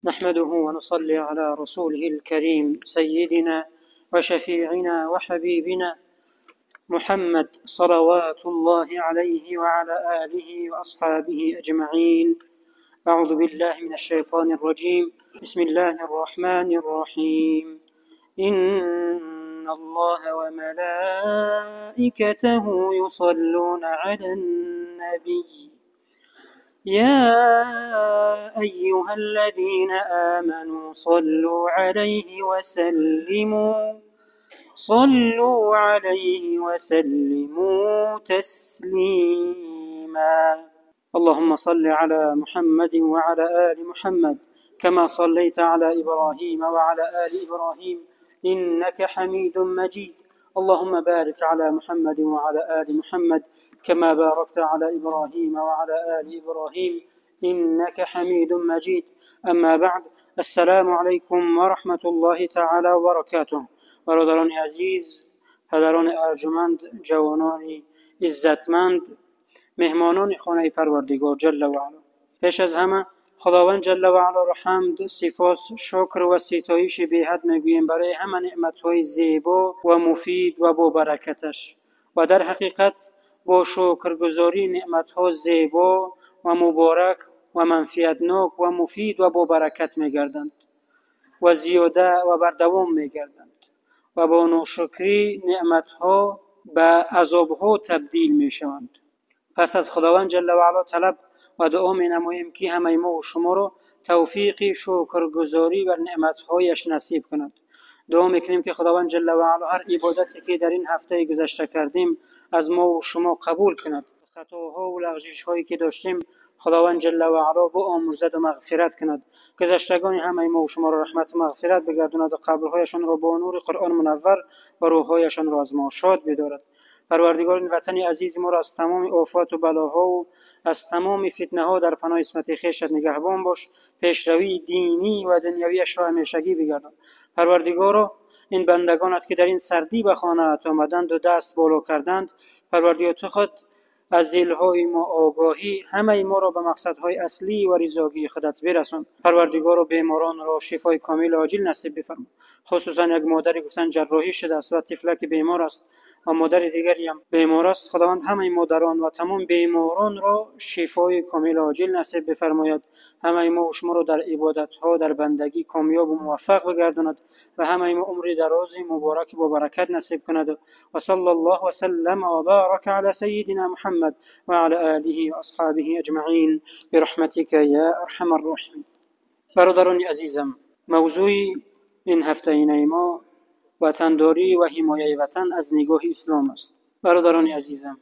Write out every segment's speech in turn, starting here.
نحمده ونصلي على رسوله الكريم سيدنا وشفيعنا وحبيبنا محمد صلوات الله عليه وعلى آله وأصحابه أجمعين. أعوذ بالله من الشيطان الرجيم. بسم الله الرحمن الرحيم. إن الله وملائكته يصلون على النبي يا أيها الذين آمنوا صلوا عليه وسلموا تسليما. اللهم صل على محمد وعلى آل محمد كما صليت على إبراهيم وعلى آل إبراهيم إنك حميد مجيد. اللهم بارك على محمد وعلى آل محمد كما باركت على إبراهيم وعلى آل إبراهيم إنك حميد مجيد. أما بعد، السلام عليكم ورحمة الله تعالى وبركاته. برادران عزیز، پدران ارجمند، جوانان عزتمند، مهمانان خانه پروردگار جل و علا، پیش از همه خداوند جل و علا را حمد، سپاس، شکر و ستایش بی حد میگوییم برای همه نعمت‌های زیبا و مفید و با برکتش، و در حقیقت با شکرگزاری نعمت‌ها زیبا و مبارک و منفعتناک و مفید و با برکت می‌گردند و زیاده و بر دوام می‌گردند، و با ناشکری نعمت‌ها به عذاب‌ها تبدیل می‌شوند. پس از خداوند جل و علا طلب و دعا می‌نماییم که همه ما و شما را توفیق شکرگزاری بر نعمت‌هایش نصیب کند. دعا می‌کنیم که خداوند جل و علا هر عبادتی که در این هفته گذشته کردیم از ما و شما قبول کند. خطاها و لغزش‌هایی که داشتیم خداوند جل و علا بیامرزد و مغفرت کند. گذشتگان همه ما و شما را رحمت و مغفرت بگرداند و قبرهایشان را با نور قرآن منور و روحهایشان را از ما شاد بدارد. پروردگار این وطن عزیز ما را از تمام آفات و بلاها و از تمام فتنه ها در پناه اسمت خویشت نگهبان باش. پیشروی دینی و دنیویش را همیشگی بگردان. پروردگارا، این بندگانت که در این سردی به خانه‌ات آمدند و دست بالا کردند، پروردگار تو خود از دلهای ما آگاهی همه ما را به مقصدهای اصلی و رضاگی خودت برسان. پروردگار، بیماران را شفای کامل عاجل نصیب بفرما. خصوصا یک مادری گفتن جراحی شده است و طفلک بیمار است و مادر دیگری هم بیمار است. خداوند همه مادران و تمام بیماران را شفای کامل عاجل نصیب بفرماید. همه ما و شما را در عبادت ها در بندگی کامیاب و موفق بگرداند و همه ما عمر دراز مبارک با برکت نصیب کند. و صلی الله و سلم و بارک علی سیدنا محمد و علی آله و اصحابه اجمعین برحمتک یا ارحم الراحمین. برادران عزیزم، موضوع این هفته ما وطنداری و حمایت وطن از نگاه اسلام است. برادران عزیزم،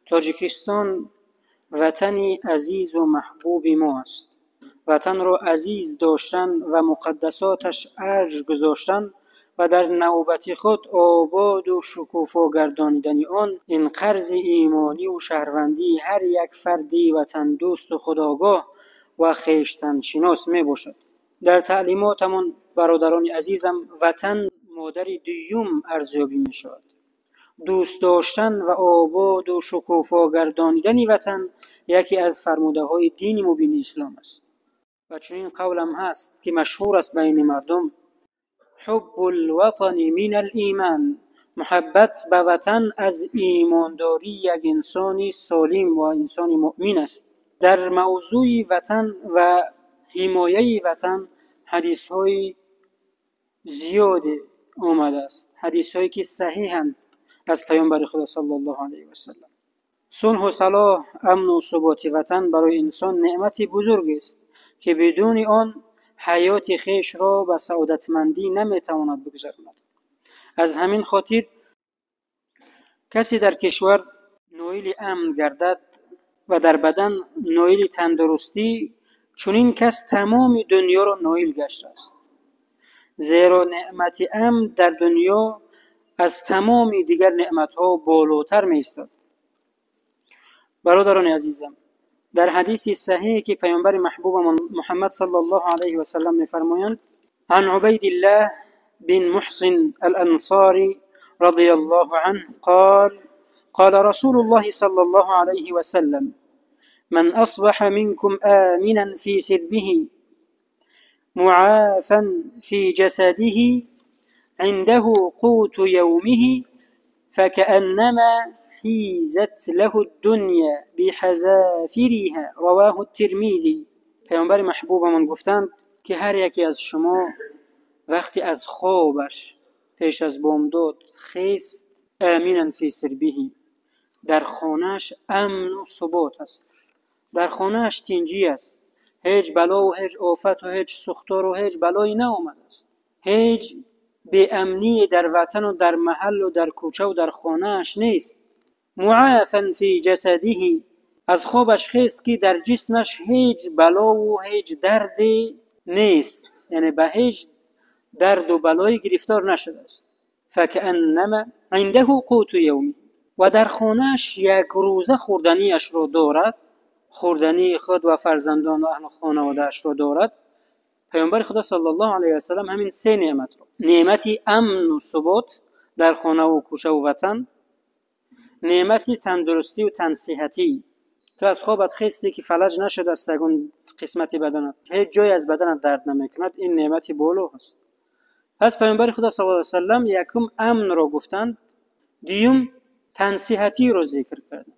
تاجیکستان وطنی عزیز و محبوب ما است. وطن را عزیز داشتن و مقدساتش ارج گذاشتن و در نوبت خود آباد و شکوفا گردانیدن آن این قرض ایمانی و شهروندی هر یک فردی وطن دوست و خودآگاه و خویشتن شناس می باشد. در تعلیماتمان برادران عزیزم، وطن مادر دوم ارزیابی می شود. دوست داشتن و آباد و شکوفا گردانیدن وطن یکی از فرموده های دین مبین اسلام است. و چنین قولم هست که مشهور است بین مردم: حب الوطن من الایمان، محبت به وطن از ایمانداری یک انسان سالم و انسان مؤمن است. در موضوع وطن و حمایت وطن حدیث های زیاد آمده است، حدیث هایی که صحیحند از پیامبر خدا صلی الله علیه و سلم. صلح و صلاح، امن و ثبات وطن برای انسان نعمت بزرگ است که بدون آن حیات خویش را به سعادتمندی نمیتواند بگذراند. از همین خاطر کسی در کشور نایل امن گردد و در بدن نایل تندرستی، چنین کس تمام دنیا را نایل گشته است. زیرا نعمت امن در دنیا از تمام دیگر نعمت‌ها بالاتر می‌ایستد. برادران عزیزم، در حدیث صحیحی که پیامبر محبوب محمد صلی الله علیه و سلم می‌فرمایند: عن عبید الله بن محسن الانصاری رضی الله عنه قال رسول الله صلی الله علیه و سلم: من أصبح منكم آمنا في سربه معافا في جسده عنده قوت يومه فكأنما حیزت له الدنیا بحذافیرها. رواه الترمذی. پیامبر محبوبمون گفتند که هر یکی از شما وقتی از خوابش پیش از بامداد خیست، آمنا فی سربه، در خانهش امن و ثبات است، در خانهش تنجی است، هیچ بلا و هیچ آفت و هیچ سختار و هیچ بلایی نآمده است، هیچ به امنی در وطن و در محل و در کوچه و در خانهش نیست. معافا فی جسده، از خوابش خیست که در جسمش هیچ بلا و هیچ دردی نیست، یعنی به هیچ درد و بلایی گرفتار نشده است. فکأنما عنده قوت یومی، و در خانهش یک روزه خوردنیش رو دارد، خوردنی خود و فرزندان و اهل خانواده‌اش رو دارد. پیامبر خدا صلی الله علیه و سلم همین سه نعمت رو، نعمتی امن و ثبات در خانه و کوچه و وطن، نعمتی تندرستی و تنصیحتی، تو از خوابت خستی که فلج نشده است اون قسمتی بدنت، هیچ جای از بدنت درد نمیکند، این نعمتی بالا است. پس پیامبر خدا صلی الله علیه و سلم یکم امن رو گفتند، دیوم تنصیحتی رو ذکر کردند،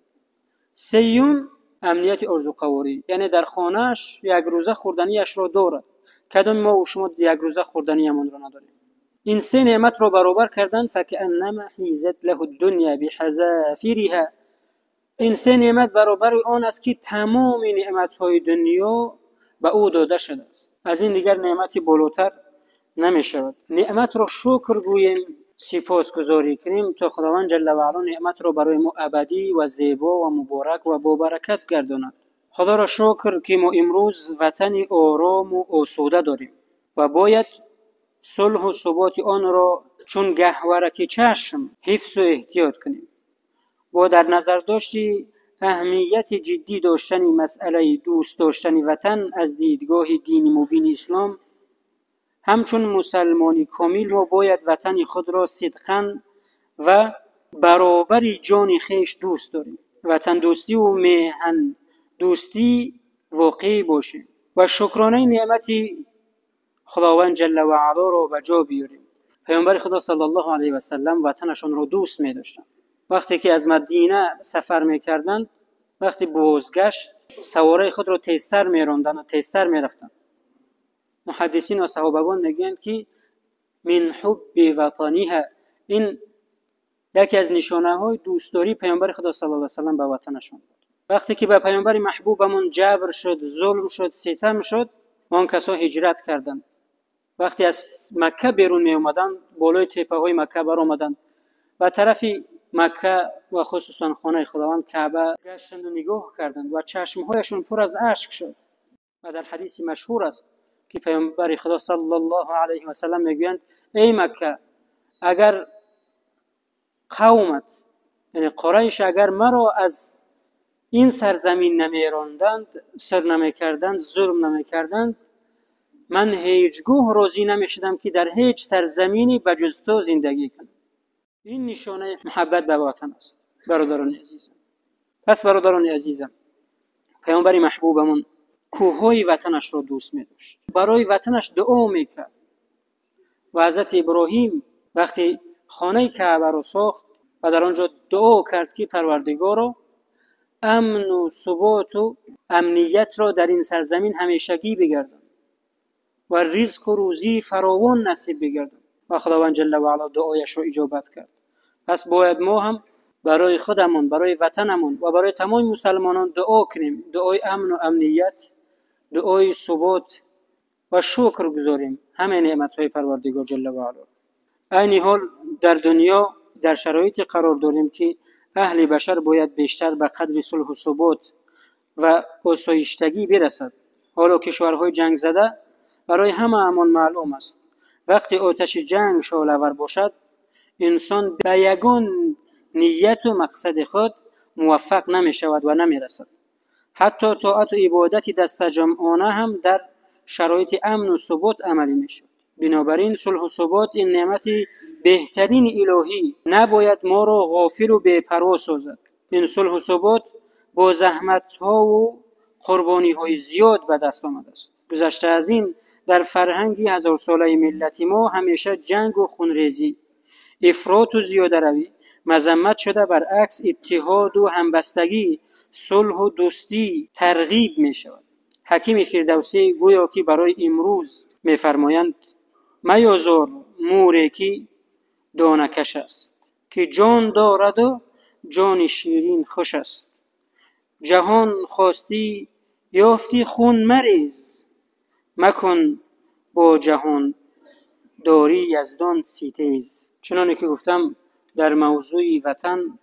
سیوم امنیت ارزوقواری، یعنی در خانهش یک روزه خوردنیش رو دارد، کدام ما و شما یک روزه خوردنی همون رو نداریم. این سه نعمت رو برابر کردن، فکأنما حیزت له الدنیا بحذافیرها. این سه نعمت برابر آن است که تمام نعمت‌های دنیا به او داده شده است، از این دیگر نعمتی بالاتر نمی شود. نعمت رو شکر گوییم، سپاسگزاری کنیم تا خداوند جل و علا نعمت رو برای ما ابدی و زیبا و مبارک و با برکت گرداند. خدا را شکر که ما امروز وطن آرام و آسوده داریم و باید صلح و ثبات آن را چون گهورک چشم حفظ و احتیاط کنیم. با در نظر داشتی اهمیت جدی داشتن مسئله دوست داشتن وطن از دیدگاه دین مبین اسلام، همچون مسلمانی کامل ما باید وطن خود را صدقاً و برابر جان خیش دوست داریم، وطن دوستی و میهن دوستی واقعی باشیم و شکرانه نعمت خداوند جل و علا را به جا بیاریم. پیامبر خدا صلی الله علیه و سلم وطنشون را دوست می داشتند. وقتی که از مدینه سفر می کردند، وقتی بازگشت سواره خود را تیزتر می راندند و تیزتر می رفتند. محدثین و صحابگان میگویند که من حب وطنها، این یکی از نشانه های دوستداری پیامبر خدا صلی الله علیه و سلم به وطنشان بود. وقتی که به پیامبر محبوبمون جبر شد، ظلم شد، ستم شد، آن کسا هجرت کردند. وقتی از مکه بیرون می اومدند، بالای تپه های مکه بر آمدند و طرف مکه و خصوصا خانه خداوند کعبه گشتند و نگاه کردند و چشمهایشون پر از اشک شد. و در حدیث مشهور است که پیامبر خدا صلی الله علیه و سلم میگویند ای مکه، اگر قومت یعنی قریش اگر مرا از این سرزمین نمیراندند، سر نمیکردند، ظلم نمیکردند، من هیچگاه راضی نمیشدم که در هیچ سرزمینی بجز تو زندگی کنم. این نشانه محبت به وطن است. برادران عزیزم، پس برادران عزیزم، پیامبر محبوبمون کوههای وطنش را دوست می داشت، برای وطنش دعا می کرد و حضرت ابراهیم وقتی خانه کعبه را ساخت و در آنجا دعا کرد که پروردگارا امن و ثبات و امنیت را در این سرزمین همیشگی بگردان و رزق و روزی فراوان نصیب بگردان و خداوند جل و علا دعایش را اجابت کرد. پس باید ما هم برای خودمون، برای وطنمون و برای تمام مسلمانان دعا کنیم، دعای امن و امنیت، دعای ثبات و شکر گذاریم همه نعمت‌های پروردگار جل و علا. این حال در دنیا در شرایطی قرار داریم که اهل بشر باید بیشتر به قدر صلح و ثبات و آسایشتگی برسد. حالا کشورهای جنگ زده برای همه امان معلوم است، وقتی آتش جنگ شعله‌ور باشد انسان به یگان نیت و مقصد خود موفق نمی شود و نمی رسد. حتی طاعت و عبادت دست جمعانه هم در شرایط امن و ثبات عملی می شود. بنابراین صلح و ثبات این نعمت بهترین الهی نباید ما را غافل و بی‌پروا سازد. این صلح و ثبات با زحمت ها و قربانی های زیاد به دست آمده است. گذشته از این در فرهنگی هزار ساله ملت ما همیشه جنگ و خونریزی، افراط و زیاده روی مذمت شده، برعکس اتحاد و همبستگی، صلح و دوستی ترغیب می شود. حکیم فردوسی گویا که برای امروز می فرمایند میازار موری که دانه کش است، که جان دارد و جان شیرین خوش است. جهان خواستی یافتی خون مریز، مکن با جهان داری یزدان سیتیز. چنانه که گفتم در موضوع وطن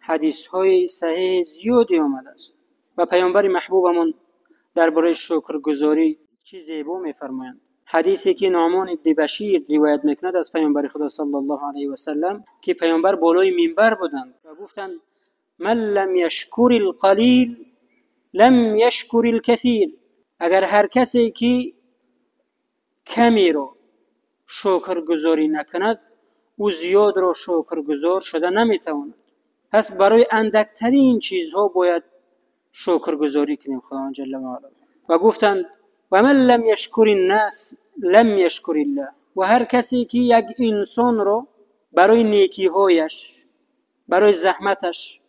حدیث های صحیح زیادی آمده است و پیامبر محبوبمون درباره شکرگزاری چی زیبا می‌فرمایند. حدیثی که نعمان ابن بشیر روایت میکند از پیامبر خدا صلی الله علیه و سلم که پیامبر بالای منبر بودند و گفتند من لم یشکر القلیل لم یشکر الکثیر. اگر هر کسی که کمی رو شکرگزاری نکند او زیاد رو شکرگزار شده نمیتواند. پس برای اندکترین چیزها باید شکرگزاری کنیم خداوند جل و علا. و گفتند و من لم یشکر الناس لم یشکر الله. و هر کسی که یک انسان رو برای نیکی هایش، برای زحمتش،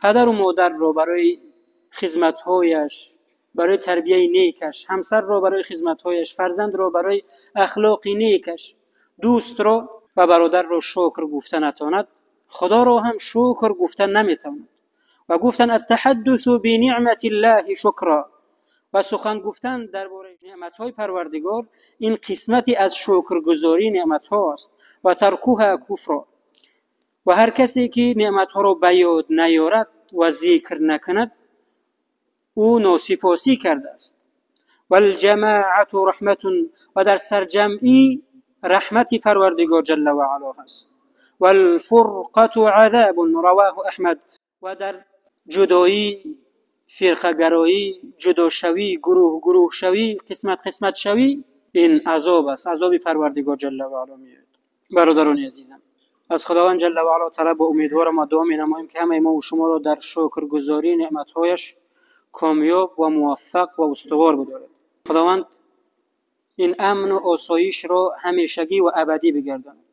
پدر و مادر رو برای خدمت هایش، برای تربیت نیکش، همسر رو برای خدمت هایش، فرزند رو برای اخلاق نیکش، دوست رو و برادر رو شکر گفتن نتواند، خدا رو هم شکر گفتن نمیتواند. و گفتن التحدث بنعمت الله شکرا. و سخن گفتن درباره نعمت های پروردگار این قسمتی از شکرگزاری نعمت هاست. و ترکوها کفر. و هر کسی که نعمت ها رو به یاد نیارد و ذکر نکند او ناسپاسی کرده است. والجماعت رحمت. و در سرجمعی رحمت پروردگار جل و علا هست. والفرقة عذاب رواه احمد. و در جدایی، فرقه گرایی، جدا شوی، گروه شوی، قسمت شوی، این عذاب است، عذاب پروردگار جل و علا میاد. برادران عزیزم، از خداوند جل و علا طلب و امیدوارم و دعا می‌نماییم که همه ما و شما را در شکرگزاری نعمت‌هایش کامیاب و موفق و استوار بدارد. خداوند این امن و آسایش را همیشگی و ابدی بگرداند.